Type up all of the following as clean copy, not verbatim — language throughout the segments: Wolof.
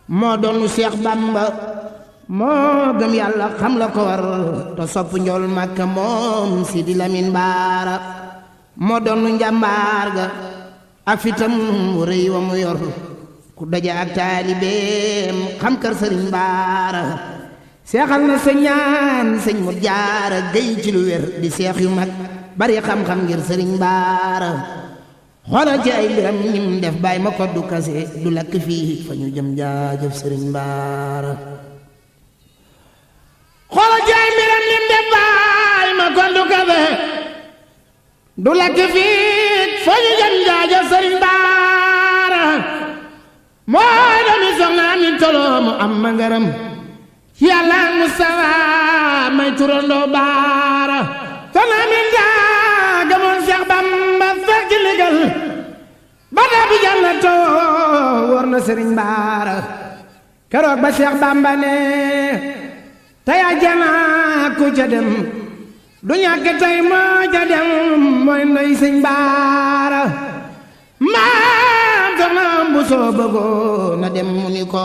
moo doonu Seex Bamba moo gëm yàlla xam la ko war te sopp njool Makka moom Sidi Lamin Baara moo doonu njàmbaar ga ak fitam mu rëy wa mu yor ku daje ak taalibeem xam kër Sëriñ Baara seexal na sa ñaan sëñ mu jaara géy ci lu wér di seex yu mag bari xam-xam ngir Sëriñ Baara xoolal ci ay mbiram ñim def bàyyi ma ko du kase du lakk fii fa ñu jëm jaajëf Sëriñ Baara xoolal ci ay mbiram ñim def bàyyi ma ko du kase du lakk fii fa ñu jëm jaajëf Sëriñ Baara mooy doomi soxna mi toloo mu am ma ngaram yàlla Mustafa may turandoo Baara soxna mi gamoon Seex Bamba fekk ligal ba bi jàllatoo war na Sëriñ Baara keroog ba Seex Bamba ne tey àjjana ku ca dem du ñàkk tey moo ca dem mooy ndey Sëriñ Baara maam soxna bu soo bëggoo na dem mu ni ko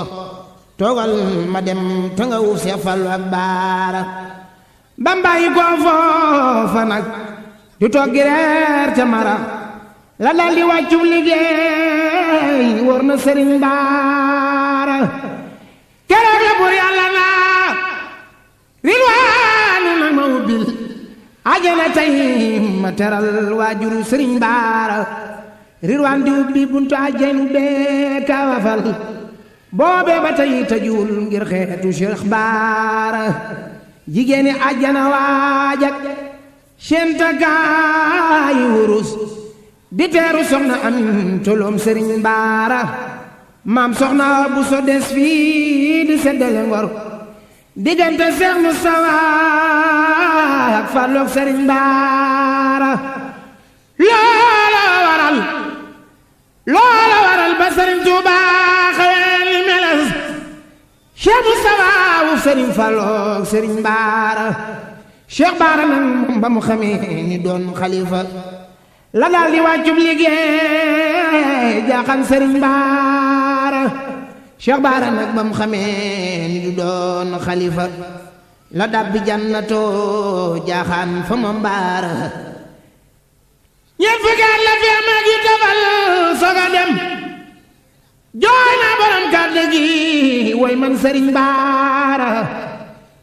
toogal ma dem te nga wuuf Seex Fallu ak Baara Bamba yi ko foofa nag du toog gi reer ca mara la dal di wàccu liggéey wóor na Sëriñ Baara keroog la buur yàlla naa rilwaanu nag ma ubbil ajana tey ma teral waajuru Sëriñ Baara rilwaan di ubbi buntu ajanu bee kawafal boobee ba tey tëjuwul ngir xeetu Cheikh Baara jigéeni ajana waajak seen takaayi wurus di teeru soxna Amin toloom Sëriñ Baara maam soxna bu so des fii di seddale ngor diggante Seex Mustafa ak Fallook Sëriñ Baara loola waral ba Sëriñ Tuubaa xawee li meles Seex Mustafa wu Sëriñ Fallook Sëriñ Baara Cheikh Baara nag ba mu xamee ni doon xalifa la daal di wàccub liggéey jaaxaan Sëriñ Baara Cheikh Baara nag ba mu xamee ni du doon xalifa la dab bi jannatoo jaaxaan fa moom Baara ñeent fukki at la fi am ak yu tafal soga dem jooy naa borom kàddu gi woy man Sëriñ Baara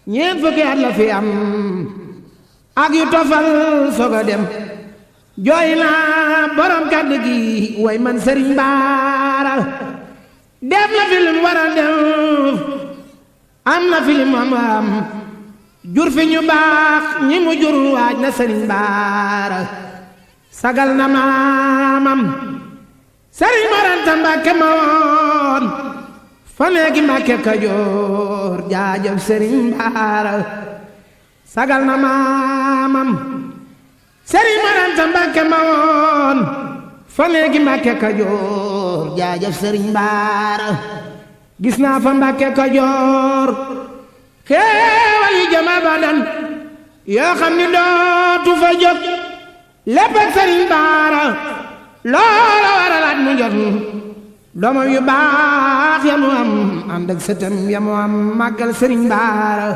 ñeent fukki at la fi am ak yu tofal soga dem jooy naa borom kàddu gi way man Sëriñ Baara def na fi lim war a def am na fi lim am jur fi ñu baax ñi mu jur waaj na Sëriñ Baara sagal na maamam Sëriñ Mor Anta Mbàkke ma woon fa neegi Mbàkke Kajoor jaajëf Sëriñ Baara sagal na maamam Sëriñ Mor Anta Mbàkke ma woon fa neegi Mbàkke Kajoor jaajëf Sëriñ Baara gis naa fa Mbàkke Kajoor xéewal yi jëm abadan yoo xam ni dootu fa jóg lépp ak Sëriñ Baara loola waralaat mu jot doomam yu baax ya mu am ànd ak sëtam ya mu am màggal Sëriñ Baara